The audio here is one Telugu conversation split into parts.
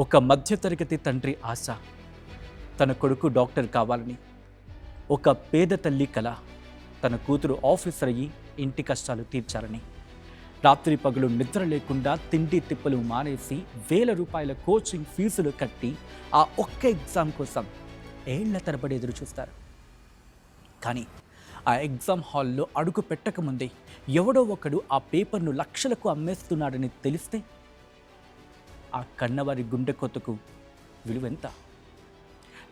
ఒక మధ్యతరగతి తండ్రి ఆశ, తన కొడుకు డాక్టర్ కావాలని. ఒక పేద తల్లి కల, తన కూతురు ఆఫీసర్ అయ్యి ఇంటి కష్టాలు తీర్చాలని. రాత్రి పగలు నిద్ర లేకుండా తిండి తిప్పలు మానేసి వేల రూపాయల కోచింగ్ ఫీజులు కట్టి ఆ ఒక్క ఎగ్జామ్ కోసం ఏళ్ల తరబడి ఎదురు చూస్తారు. కానీ ఆ ఎగ్జామ్ హాల్లో అడుగు పెట్టకముందే ఎవడో ఒకడు ఆ పేపర్ను లక్షలకు అమ్మేస్తున్నాడని తెలిస్తే ఆ కన్నవారి గుండె కొత్తకు విలువెంత?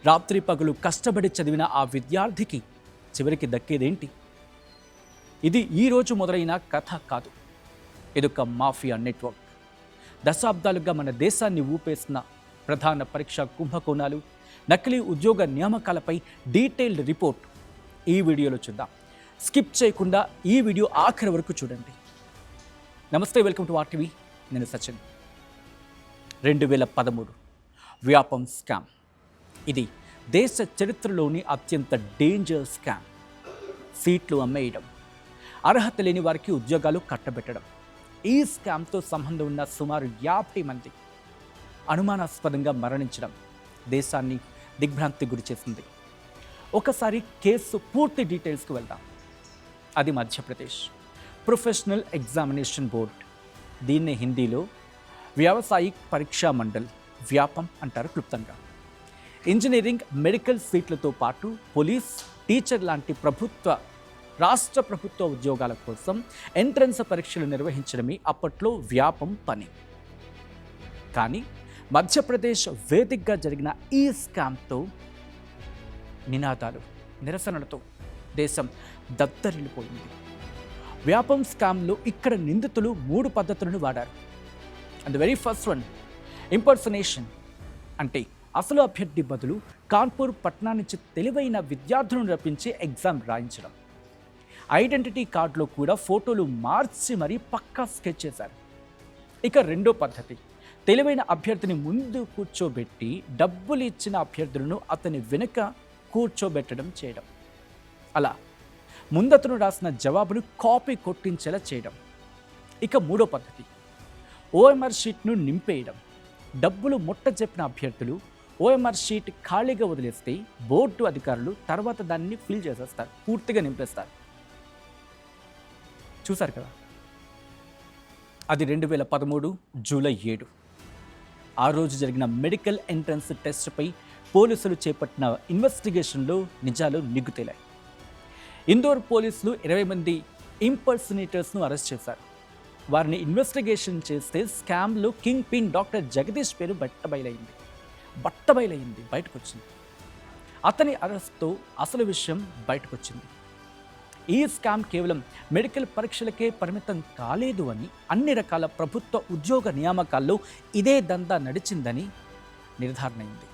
రాత్రి పగలు కష్టపడి చదివిన ఆ విద్యార్థికి చివరికి దక్కేదేంటి? ఇది ఈరోజు మొదలైన కథ కాదు. ఇదొక మాఫియా నెట్వర్క్. దశాబ్దాలుగా మన దేశాన్ని ఊపేసిన ప్రధాన పరీక్షా కుంభకోణాలు, నకిలీ ఉద్యోగ నియామకాలపై డీటెయిల్డ్ రిపోర్ట్ ఈ వీడియోలో చూద్దాం. స్కిప్ చేయకుండా ఈ వీడియో ఆఖరి వరకు చూడండి. నమస్తే, వెల్కమ్ టు ఆర్టీవీ. నేను సచిన్. 2013 వ్యాపం స్కామ్. ఇది దేశ చరిత్రలోని అత్యంత డేంజర్ స్కామ్. సీట్లు అమ్మేయడం, అర్హత లేని వారికి ఉద్యోగాలు కట్టబెట్టడం. ఈ స్కామ్తో సంబంధం ఉన్న సుమారు 50 మంది అనుమానాస్పదంగా మరణించడం దేశాన్ని దిగ్భ్రాంతికి గురి చేసింది. ఒకసారి కేసు పూర్తి డీటెయిల్స్కి వెళ్దాం. అది మధ్యప్రదేశ్ ప్రొఫెషనల్ ఎగ్జామినేషన్ బోర్డ్. దీన్నే హిందీలో వ్యావసాయిక్ పరీక్షా మండల్, వ్యాపం అంటారు క్లుప్తంగా. ఇంజనీరింగ్, మెడికల్ సీట్లతో పాటు పోలీస్, టీచర్ లాంటి రాష్ట్ర ప్రభుత్వ ఉద్యోగాల కోసం ఎంట్రన్స్ పరీక్షలు నిర్వహించడమే అప్పట్లో వ్యాపం పని. కానీ మధ్యప్రదేశ్ వేదికగా జరిగిన ఈ స్కామ్తో నినాదాలు, నిరసనలతో దేశం దద్దరిల్లిపోయింది. వ్యాపం స్కామ్లో ఇక్కడ నిందితులు 3 పద్ధతులను వాడారు. And the very first one, impersonation. అంటే అసలు అభ్యర్థి బదులు కాన్పూర్ పట్నా నుంచి తెలివైన విద్యార్థులను రప్పించి ఎగ్జామ్ రాయించడం. ఐడెంటిటీ కార్డులో కూడా ఫోటోలు మార్చి మరీ పక్కా స్కెచ్ చేశారు. ఇక రెండో పద్ధతి, తెలివైన అభ్యర్థిని ముందు కూర్చోబెట్టి డబ్బులు ఇచ్చిన అభ్యర్థులను అతని వెనుక కూర్చోబెట్టడం చేయడం. అలా ముందతను రాసిన జవాబును కాపీ కొట్టించేలా చేయడం. ఇక మూడో పద్ధతి, ఓఎంఆర్ షీట్ను నింపేయడం. డబ్బులు ముట్ట చెప్పిన అభ్యర్థులు ఓఎంఆర్ షీట్ ఖాళీగా వదిలేస్తే బోర్డు అధికారులు తర్వాత దాన్ని ఫిల్ చేసేస్తారు, పూర్తిగా నింపేస్తారు. చూశారు కదా, అది 2013 జూలై 7. ఆ రోజు జరిగిన మెడికల్ ఎంట్రన్స్ టెస్ట్పై పోలీసులు చేపట్టిన ఇన్వెస్టిగేషన్లో నిజాలు నిగ్గుతేలాయి. ఇందోర్ పోలీసులు 20 మంది ఇంపర్సనేటర్స్ను అరెస్ట్ చేశారు. వారిని ఇన్వెస్టిగేషన్ చేస్తే స్కామ్లో కింగ్ పిన్ డాక్టర్ జగదీష్ పేరు బట్టబయలైంది, బయటకు వచ్చింది. అతని అరెస్ట్తో అసలు విషయం బయటకు వచ్చింది. ఈ స్కామ్ కేవలం మెడికల్ పరీక్షలకే పరిమితం కాలేదు అని, అన్ని రకాల ప్రభుత్వ ఉద్యోగ నియామకాల్లో ఇదే దందా నడిచిందని నిర్ధారణ అయింది.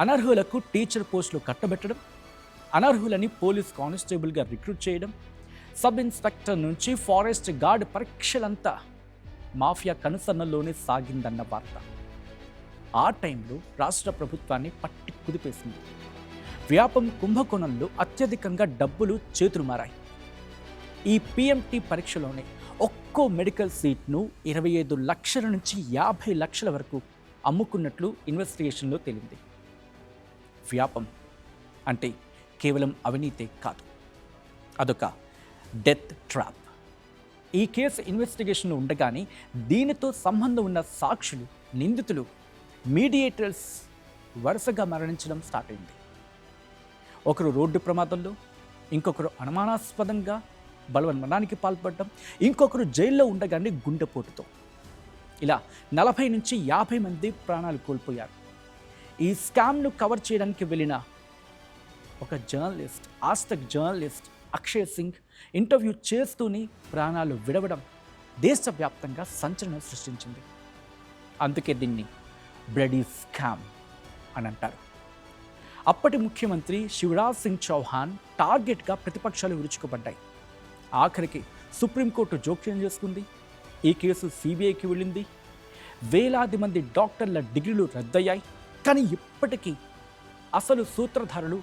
అనర్హులకు టీచర్ పోస్టులు కట్టబెట్టడం, అనర్హులని పోలీస్ కానిస్టేబుల్గా రిక్రూట్ చేయడం, సబ్ ఇన్స్పెక్టర్ నుంచి ఫారెస్ట్ గార్డ్ పరీక్షలంతా మాఫియా కనుసన్నల్లోనే సాగిందన్న వార్త ఆ టైంలో రాష్ట్ర ప్రభుత్వాన్ని పట్టి కుదిపేసింది. వ్యాపం కుంభకోణంలో అత్యధికంగా డబ్బులు చేతులు మారాయి. ఈ పిఎంటి పరీక్షలోనే ఒక్కో మెడికల్ సీట్ను 25 లక్షల నుంచి 50 లక్షల వరకు అమ్ముకున్నట్లు ఇన్వెస్టిగేషన్లో తేలింది. వ్యాపం అంటే కేవలం అవినీతే కాదు, అదొక డెత్ ట్రాప్. ఈ కేసు ఇన్వెస్టిగేషన్లో ఉండగానే దీనితో సంబంధం ఉన్న సాక్షులు, నిందితులు, మీడియేటర్స్ వరుసగా మరణించడం స్టార్ట్ అయింది. ఒకరు రోడ్డు ప్రమాదంలో, ఇంకొకరు అనుమానాస్పదంగా బలవన్మరణానికి పాల్పడడం, ఇంకొకరు జైల్లో ఉండగానే గుండెపోటుతో. ఇలా 40 నుంచి 50 మంది ప్రాణాలు కోల్పోయారు. ఈ స్కామ్ను కవర్ చేయడానికి వెళ్ళిన ఒక journalist, Aaj Tak journalist Akshay Singh interview చేస్తూనే ప్రాణాలు విడవడం దేశవ్యాప్తంగా సంచలనం సృష్టించింది. అందుకే దీన్ని బ్లడీ స్కామ్ అని అంటారు. అప్పటి ముఖ్యమంత్రి శివరాజ్ సింగ్ చౌహాన్ టార్గెట్గా ప్రతిపక్షాలు విరుచుకుపడ్డాయి. ఆఖరికి సుప్రీంకోర్టు జోక్యం చేసుకుంది. ఈ కేసు సిబిఐకి వెళ్ళింది. వేలాది మంది డాక్టర్ల డిగ్రీలు రద్దయ్యాయి. కానీ ఇప్పటికీ అసలు సూత్రధారులు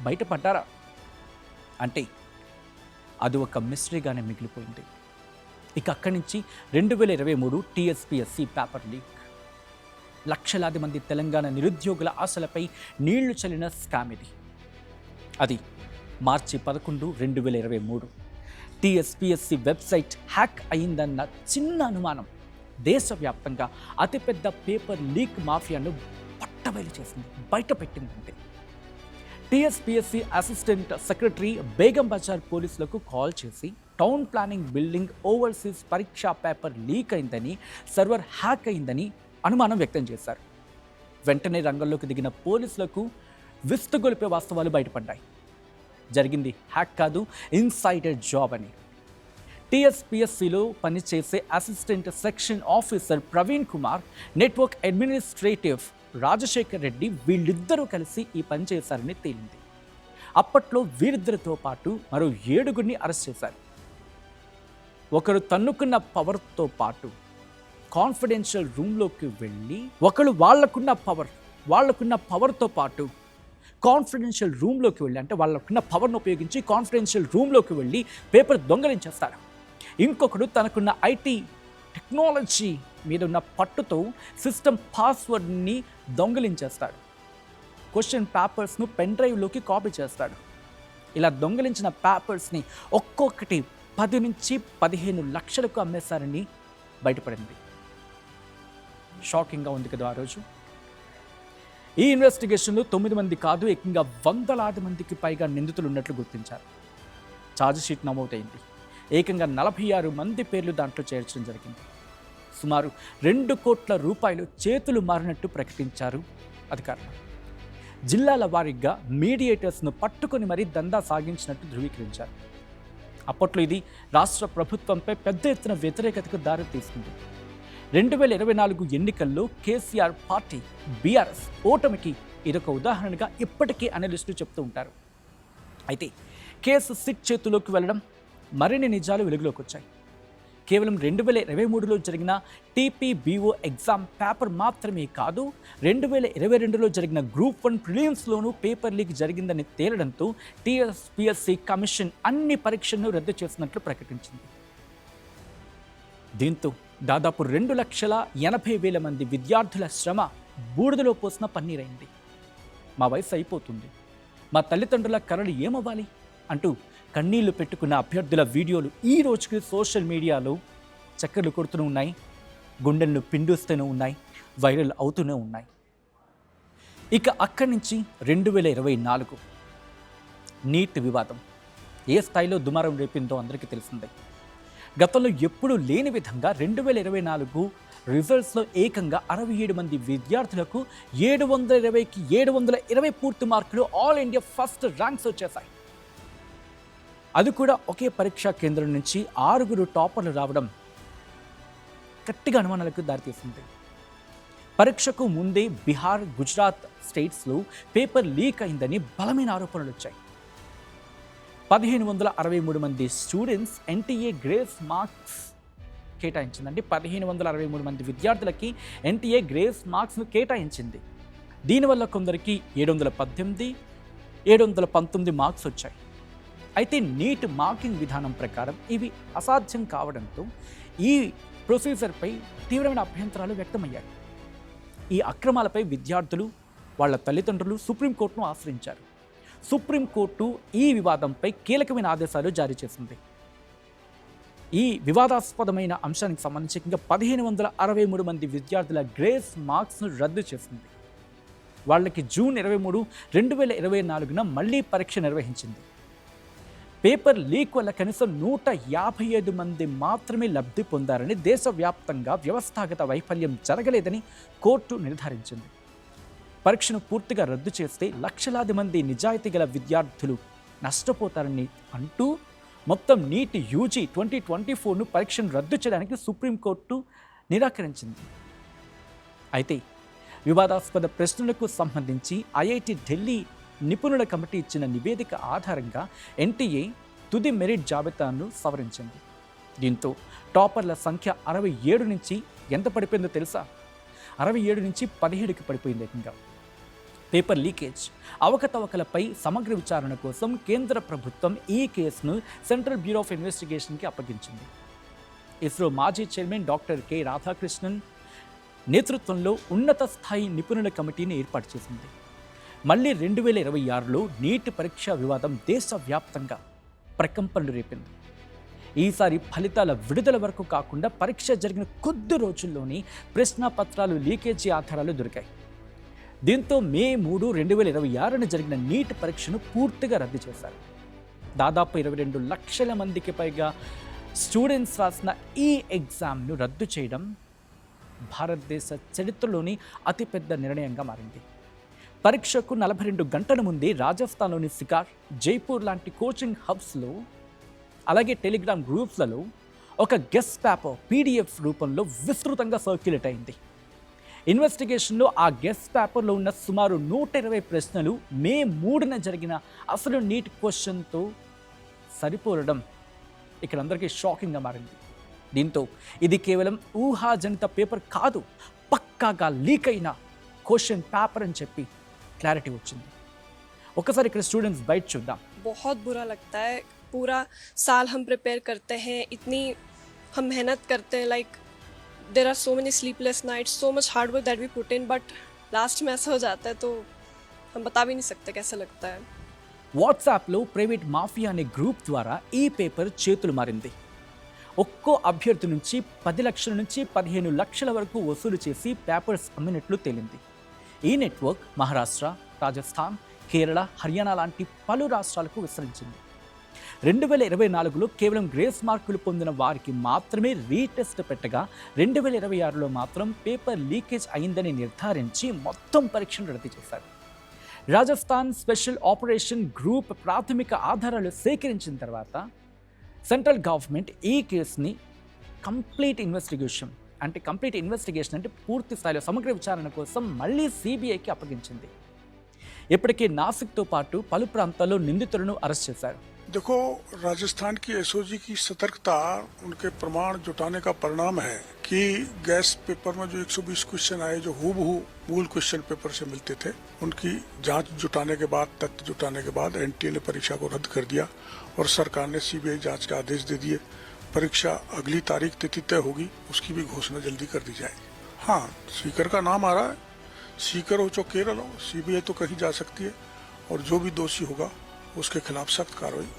బయటపడ్డారా అంటే అది ఒక మిస్టరీగానే మిగిలిపోయింది. ఇక అక్కడి నుంచి 2023 టీఎస్పీఎస్సీ పేపర్ లీక్. లక్షలాది మంది తెలంగాణ నిరుద్యోగుల ఆశలపై నీళ్లు చల్లిన స్కామ్ ఇది. అది మార్చి 11, 2023 టీఎస్పీఎస్సీ వెబ్సైట్ హ్యాక్ అయిందన్న చిన్న అనుమానం దేశవ్యాప్తంగా అతిపెద్ద పేపర్ లీక్ మాఫియాను పట్టబయలు చేసింది, బయటపెట్టిందంటే. TSPSC assistant secretary Begum Bazar పోలీసులకు కాల్ చేసి టౌన్ ప్లానింగ్ బిల్డింగ్ ఓవర్సీస్ పరీక్షా పేపర్ లీక్ అయిందని, సర్వర్ హ్యాక్ అయిందని అనుమానం వ్యక్తం చేశారు. వెంటనే రంగంలోకి దిగిన పోలీసులకు విస్తుగొలిపే వాస్తవాలు బయటపడ్డాయి. జరిగింది హ్యాక్ కాదు, ఇన్సైడర్ జాబ్ అని. టీఎస్పీఎస్సీలో పనిచేసే assistant section officer Praveen Kumar, network administrative Rajasekhar Reddy వీళ్ళిద్దరూ కలిసి ఈ పని చేశారని తేలింది. అప్పట్లో వీరిద్దరితో పాటు మరో 7గురిని అరెస్ట్ చేశారు. ఒకరు తన్నుకున్న పవర్తో పాటు కాన్ఫిడెన్షియల్ రూమ్లోకి వెళ్ళి వాళ్ళకున్న పవర్తో పాటు కాన్ఫిడెన్షియల్ రూమ్లోకి వెళ్ళి, అంటే వాళ్ళకున్న పవర్ను ఉపయోగించి కాన్ఫిడెన్షియల్ రూమ్లోకి వెళ్ళి పేపర్ దొంగలించేస్తారు. ఇంకొకడు తనకున్న ఐటీ టెక్నాలజీ మీద ఉన్న పట్టుతో సిస్టమ్ పాస్వర్డ్ని దొంగలించేస్తాడు. క్వశ్చన్ పేపర్స్ను పెన్ డ్రైవ్లోకి కాపీ చేస్తాడు. ఇలా దొంగలించిన పేపర్స్ని ఒక్కొక్కటి 10 నుంచి 15 లక్షలకు అమ్మేశారని బయటపడింది. షాకింగ్గా ఉంది కదా ఆ రోజు. ఈ ఇన్వెస్టిగేషన్లో 9 మంది కాదు, ఏకంగా వందలాది మందికి పైగా నిందితులు ఉన్నట్లు గుర్తించారు. ఛార్జ్షీట్ నమోదైంది. ఏకంగా 46 మంది పేర్లు దాంట్లో చేర్చడం జరిగింది. సుమారు 2 కోట్ల రూపాయలు చేతులు మారినట్టు ప్రకటించారు అధికారులు. జిల్లాల వారీగా మీడియేటర్స్ను పట్టుకొని మరీ దందా సాగించినట్టు ధృవీకరించారు. అప్పట్లో ఇది రాష్ట్ర ప్రభుత్వంపై పెద్ద ఎత్తున వ్యతిరేకతకు దారితీసింది. 2024 ఎన్నికల్లో కేసీఆర్ పార్టీ బీఆర్ఎస్ ఓటమికి ఇదొక ఉదాహరణగా ఇప్పటికీ అనలిస్టులు చెప్తూ ఉంటారు. అయితే కేసు సిట్ చేతుల్లోకి వెళ్ళడం, మరిన్ని నిజాలు వెలుగులోకి వచ్చాయి. కేవలం 2023లో జరిగిన టీపీబీఓ ఎగ్జామ్ పేపర్ మాత్రమే కాదు, 2022లో జరిగిన గ్రూప్ 1 ప్రిలిమ్స్లోనూ పేపర్ లీక్ జరిగిందని తేలడంతో టీఎస్పీఎస్సీ కమిషన్ అన్ని పరీక్షలను రద్దు చేసినట్లు ప్రకటించింది. దీంతో దాదాపు 2,80,000 మంది విద్యార్థుల శ్రమ బూడిదలో పోసిన పన్నీరైంది. మా వయసు అయిపోతుంది, మా తల్లిదండ్రుల కలలు ఏమవ్వాలి అంటూ కన్నీళ్లు పెట్టుకున్న అభ్యర్థుల వీడియోలు ఈ రోజుకి సోషల్ మీడియాలో చక్కర్లు కొడుతూనే ఉన్నాయి, గుండెలను పిండుస్తూనే ఉన్నాయి, వైరల్ అవుతూనే ఉన్నాయి. ఇక అక్కడి నుంచి 2024 నీట్ వివాదం ఏ స్థాయిలో దుమారం రేపిందో అందరికీ తెలిసిందే. గతంలో ఎప్పుడూ లేని విధంగా 2024 రిజల్ట్స్లో ఏకంగా 67 మంది విద్యార్థులకు 720కి 720 పూర్తి మార్కులు ఆల్ ఇండియా ఫస్ట్ ర్యాంక్స్ వచ్చేసాయి. అది కూడా ఒకే పరీక్షా కేంద్రం నుంచి 6 టాపర్లు రావడం గట్టిగా అనుమానాలకు దారితీసింది. పరీక్షకు ముందే బీహార్, గుజరాత్ స్టేట్స్లో పేపర్ లీక్ అయిందని బలమైన ఆరోపణలు వచ్చాయి. 1563 మంది స్టూడెంట్స్ ఎన్టీఏ గ్రేస్ మార్క్స్ కేటాయించిందండి. 1563 మంది విద్యార్థులకి ఎన్టీఏ గ్రేస్ మార్క్స్ను కేటాయించింది. దీనివల్ల కొందరికి 718, 719 మార్క్స్ వచ్చాయి. అయితే నీట్ మార్కింగ్ విధానం ప్రకారం ఇవి అసాధ్యం కావడంతో ఈ ప్రొసీజర్పై తీవ్రమైన అభ్యంతరాలు వ్యక్తమయ్యాయి. ఈ అక్రమాలపై విద్యార్థులు, వాళ్ళ తల్లిదండ్రులు సుప్రీంకోర్టును ఆశ్రయించారు. సుప్రీంకోర్టు ఈ వివాదంపై కీలకమైన ఆదేశాలు జారీ చేసింది. ఈ వివాదాస్పదమైన అంశానికి సంబంధించి ఇంకా 1563 మంది విద్యార్థుల గ్రేస్ మార్క్స్ను రద్దు చేసింది. వాళ్ళకి జూన్ 23, 2024న మళ్ళీ పరీక్ష నిర్వహించింది. పేపర్ లీక్ వల్ల కనీసం 155 మంది మాత్రమే లబ్ధి పొందారని, దేశవ్యాప్తంగా వ్యవస్థాగత వైఫల్యం జరగలేదని కోర్టు నిర్ధారించింది. పరీక్షను పూర్తిగా రద్దు చేస్తే లక్షలాది మంది నిజాయితీ గల విద్యార్థులు నష్టపోతారని అంటూ మొత్తం నీట్ యూజీ 2024ను పరీక్షను రద్దు చేయడానికి సుప్రీంకోర్టు నిరాకరించింది. అయితే వివాదాస్పద ప్రశ్నలకు సంబంధించి ఐఐటి ఢిల్లీ నిపుణుల కమిటీ ఇచ్చిన నివేదిక ఆధారంగా ఎన్టీఏ తుది మెరిట్ జాబితాను సవరించింది. దీంతో టాపర్ల సంఖ్య 67 నుంచి ఎంత పడిపోయిందో తెలుసా? 67 నుంచి 17కి పడిపోయింది. ఏకంగా పేపర్ లీకేజ్ అవకతవకలపై సమగ్ర విచారణ కోసం కేంద్ర ప్రభుత్వం ఈ కేసును సెంట్రల్ బ్యూరో ఆఫ్ ఇన్వెస్టిగేషన్కి అప్పగించింది. ఇస్రో మాజీ చైర్మన్ డాక్టర్ కె రాధాకృష్ణన్, నేతృత్వంలో ఉన్నత స్థాయి నిపుణుల కమిటీని ఏర్పాటు చేసింది. మళ్ళీ 2026లో నీట్ పరీక్ష వివాదం దేశవ్యాప్తంగా ప్రకంపనలు రేపింది. ఈసారి ఫలితాల విడుదల వరకు కాకుండా పరీక్ష జరిగిన కొద్ది రోజుల్లోనే ప్రశ్నాపత్రాలు లీకేజీ ఆధారాలు దొరికాయి. దీంతో మే 3, 2026న జరిగిన నీట్ పరీక్షను పూర్తిగా రద్దు చేశారు. దాదాపు 22 లక్షల మందికి పైగా స్టూడెంట్స్ రాసిన ఈ ఎగ్జామ్ను రద్దు చేయడం భారతదేశ చరిత్రలోని అతిపెద్ద నిర్ణయంగా మారింది. పరీక్షకు 42 గంటల ముందే రాజస్థాన్లోని సికార్, జైపూర్ లాంటి కోచింగ్ హబ్స్లో, అలాగే టెలిగ్రామ్ గ్రూప్స్లలో ఒక గెస్ట్ పేపర్ పీడిఎఫ్ రూపంలో విస్తృతంగా సర్క్యులేట్ అయింది. ఇన్వెస్టిగేషన్లో ఆ గెస్ట్ పేపర్లో ఉన్న సుమారు 120 ప్రశ్నలు మే 3న జరిగిన అసలు నీట్ క్వశ్చన్తో సరిపోలడం ఇక్కడ అందరికీ షాకింగ్గా మారింది. దీంతో ఇది కేవలం ఊహాజనిత పేపర్ కాదు, పక్కాగా లీక్ అయిన క్వశ్చన్ పేపర్ అని చెప్పి క్లారిటీ వచ్చింది. ఒకసారి ఇక్కడ స్టూడెంట్స్ బయట చూద్దాం. बहुत बुरा लगता है, पूरा साल हम प्रिपेयर करते हैं, इतनी हम मेहनत करते हैं, like there are so many sleepless nights, so much hard work that we put in, but last में ऐसा हो जाता है तो हम बता भी नहीं सकते कैसा लगता है. వాట్సాప్లో ప్రైవేట్ మాఫియా అనే గ్రూప్ ద్వారా ఈ పేపర్ చేతులు మారింది. ఒక్కో అభ్యర్థి నుంచి 10 లక్షల నుంచి 15 లక్షల వరకు వసూలు చేసి పేపర్స్ అమ్మినట్లు తేలింది. ఈ నెట్వర్క్ మహారాష్ట్ర, రాజస్థాన్, కేరళ, హర్యానా లాంటి పలు రాష్ట్రాలకు విస్తరించింది. 2024లో కేవలం గ్రేస్ మార్కులు పొందిన వారికి మాత్రమే రీటెస్ట్ పెట్టగా 2026లో మాత్రం పేపర్ లీకేజ్ అయిందని నిర్ధారించి మొత్తం పరీక్షను రద్దు చేశారు. రాజస్థాన్ స్పెషల్ ఆపరేషన్ గ్రూప్ ప్రాథమిక ఆధారాలు సేకరించిన తర్వాత సెంట్రల్ గవర్నమెంట్ ఈ కేసుని కంప్లీట్ ఇన్వెస్టిగేషన్ అంటే పూర్తి స్థాయిలో సమగ్ర విచారణ కోసం మళ్ళీ సిబిఐకి అప్పగించింది. ఇప్పటికే నాసిక్తో పాటు పలు ప్రాంతాల్లో నిందితులను అరెస్ట్ చేశారు. देखो, राजस्थान की एसओजी की सतर्कता उनके प्रमाण जुटाने का परिणाम है कि गैस पेपर में जो 120 क्वेश्चन आए जो हूबहू मूल क्वेश्चन पेपर से मिलते थे, उनकी जांच जुटाने के बाद, तथ्य जुटाने के बाद एनटीए ने परीक्षा को रद्द कर दिया और सरकार ने सीबीआई जांच के आदेश दे दिए. परीक्षा अगली तारीख तिथि तय होगी, उसकी भी घोषणा जल्दी कर दी जाएगी. हाँ, स्पीकर का नाम आ रहा है. स्पीकर हो चाहे केरल हो, सीबीआई तो कहीं जा सकती है और जो भी दोषी होगा उसके खिलाफ सख्त कार्रवाई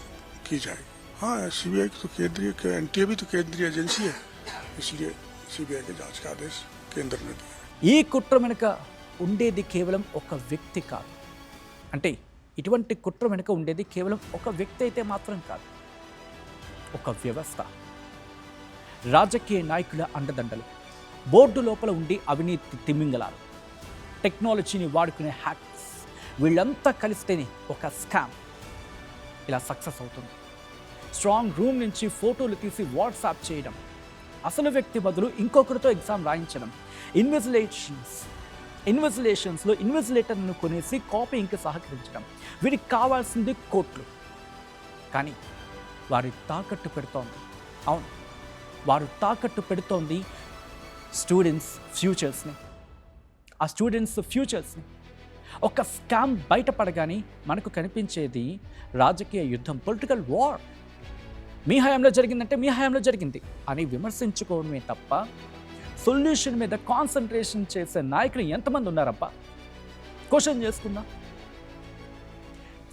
की जाएगी. हाँ, सीबीआई तो केंद्रीय, एनटीए भी तो केंद्रीय एजेंसी है, इसलिए सीबीआई के जांच का आदेश केंद्र ने दिया. ఈ కుట్ర వెనుక ఉండేది కేవలం ఒక వ్యక్తి కాదు. అంటే ఇటువంటి కుట్ర వెనుక ఉండేది కేవలం ఒక వ్యక్తి అయితే మాత్రం కాదు, ఒక వ్యవస్థ. రాజకీయ నాయకుల అండదండలు, బోర్డు లోపల ఉండి అవినీతి తిమింగలాలు, టెక్నాలజీని వాడుకునే హ్యాకర్స్, వీళ్ళంతా కలిస్తేనే ఒక స్కామ్ ఇలా సక్సెస్ అవుతుంది. స్ట్రాంగ్ రూమ్ నుంచి ఫోటోలు తీసి వాట్సాప్ చేయడం, అసలు వ్యక్తి బదులు ఇంకొకరితో ఎగ్జామ్ రాయించడం, ఇన్వెస్టిగేషన్స్లో ఇన్వెస్టిగేటర్ను కొనేసి కాపీయింగ్కి సహకరించడం, వీరికి కావాల్సింది కోట్లు. కానీ వారు తాకట్టు పెడుతోంది స్టూడెంట్స్ ఫ్యూచర్స్ని. ఒక స్కామ్ బయటపడగానే మనకు కనిపించేది రాజకీయ యుద్ధం, పొలిటికల్ వార్. మీ హయాంలో జరిగిందంటే మీ హయాంలో జరిగింది అని విమర్శించుకోవడమే తప్ప సొల్యూషన్ మీద కాన్సన్ట్రేషన్ చేసే నాయకులు ఎంతమంది ఉన్నారబ్బా? క్వశ్చన్ చేసుకుందాం.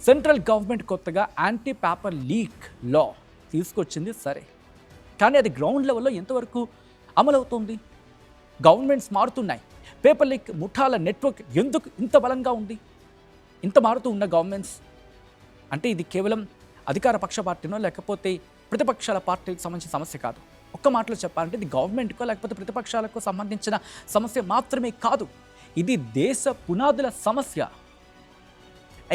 సెంట్రల్ గవర్నమెంట్ కొత్తగా యాంటీ పేపర్ లీక్ లా తీసుకొచ్చింది సరే, కానీ అది గ్రౌండ్ లెవెల్లో ఎంతవరకు అమలవుతుంది? గవర్నమెంట్స్ మారుతున్నాయి, పేపర్ లీక్ ముఠాల నెట్వర్క్ ఎందుకు ఇంత బలంగా ఉంది? ఇంత మారుతూ ఉన్న గవర్నమెంట్స్ అంటే ఇది కేవలం అధికార పక్ష పార్టీనో లేకపోతే ప్రతిపక్షాల పార్టీకి సంబంధించిన సమస్య కాదు. ఒక్క మాటలో చెప్పాలంటే ఇది గవర్నమెంట్కో లేకపోతే ప్రతిపక్షాలకు సంబంధించిన సమస్య మాత్రమే కాదు, ఇది దేశ పునాదుల సమస్య.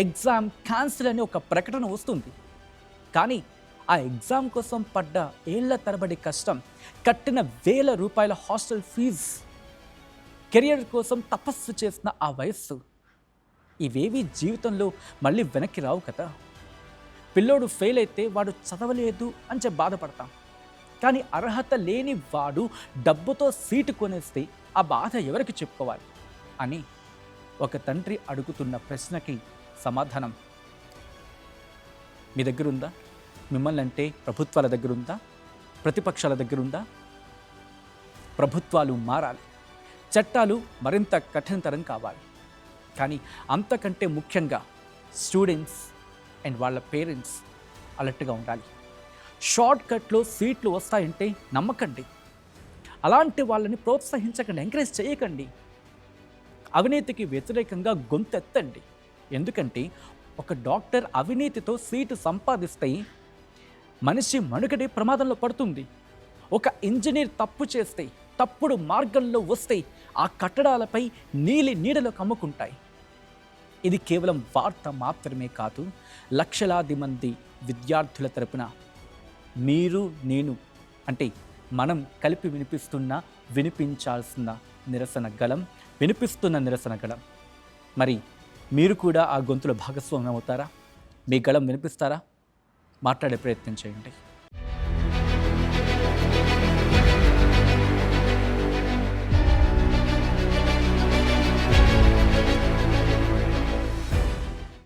ఎగ్జామ్ క్యాన్సిల్ అని ఒక ప్రకటన వస్తుంది, కానీ ఆ ఎగ్జామ్ కోసం పడ్డ ఏళ్ల తరబడి కష్టం, కట్టిన వేల రూపాయల హాస్టల్ ఫీజు, కెరియర్ కోసం తపస్సు చేసిన ఆ వయస్సు, ఇవేవి జీవితంలో మళ్ళీ వెనక్కి రావు కదా. పిల్లోడు ఫెయిల్ అయితే వాడు చదవలేదు అని చెప్పి బాధపడతాం, కానీ అర్హత లేని వాడు డబ్బుతో సీటు కొనేస్తే ఆ బాధ ఎవరికి చెప్పుకోవాలి అని ఒక తండ్రి అడుగుతున్న ప్రశ్నకి సమాధానం మీ దగ్గర ఉందా? మిమ్మల్ని అంటే ప్రభుత్వాల దగ్గర ఉందా? ప్రతిపక్షాల దగ్గర ఉందా? ప్రభుత్వాలు మారాలి, చట్టాలు మరింత కఠినతరం కావాలి. కానీ అంతకంటే ముఖ్యంగా స్టూడెంట్స్ అండ్ వాళ్ళ పేరెంట్స్ అలర్ట్గా ఉండాలి. షార్ట్ కట్లో సీట్లు వస్తాయంటే నమ్మకండి. అలాంటి వాళ్ళని ప్రోత్సహించకండి, ఎంకరేజ్ చేయకండి. అవినీతికి వ్యతిరేకంగా గొంతెత్తండి. ఎందుకంటే ఒక డాక్టర్ అవినీతితో సీటు సంపాదిస్తే మనిషి మనుగడే ప్రమాదంలో పడుతుంది. ఒక ఇంజనీర్ తప్పు చేస్తే, తప్పుడు మార్గంలో వస్తే ఆ కట్టడాలపై నీడలు కమ్ముకుంటాయి. ఇది కేవలం వార్త మాత్రమే కాదు, లక్షలాది మంది విద్యార్థుల తరపున మీరు నేను అంటే మనం కలిపి వినిపించాల్సిన నిరసన గళం, వినిపిస్తున్న నిరసన గళం. మరి మీరు కూడా ఆ గొంతులో భాగస్వామ్యం అవుతారా? మీ గళం వినిపిస్తారా? మాట్లాడే ప్రయత్నం చేయండి.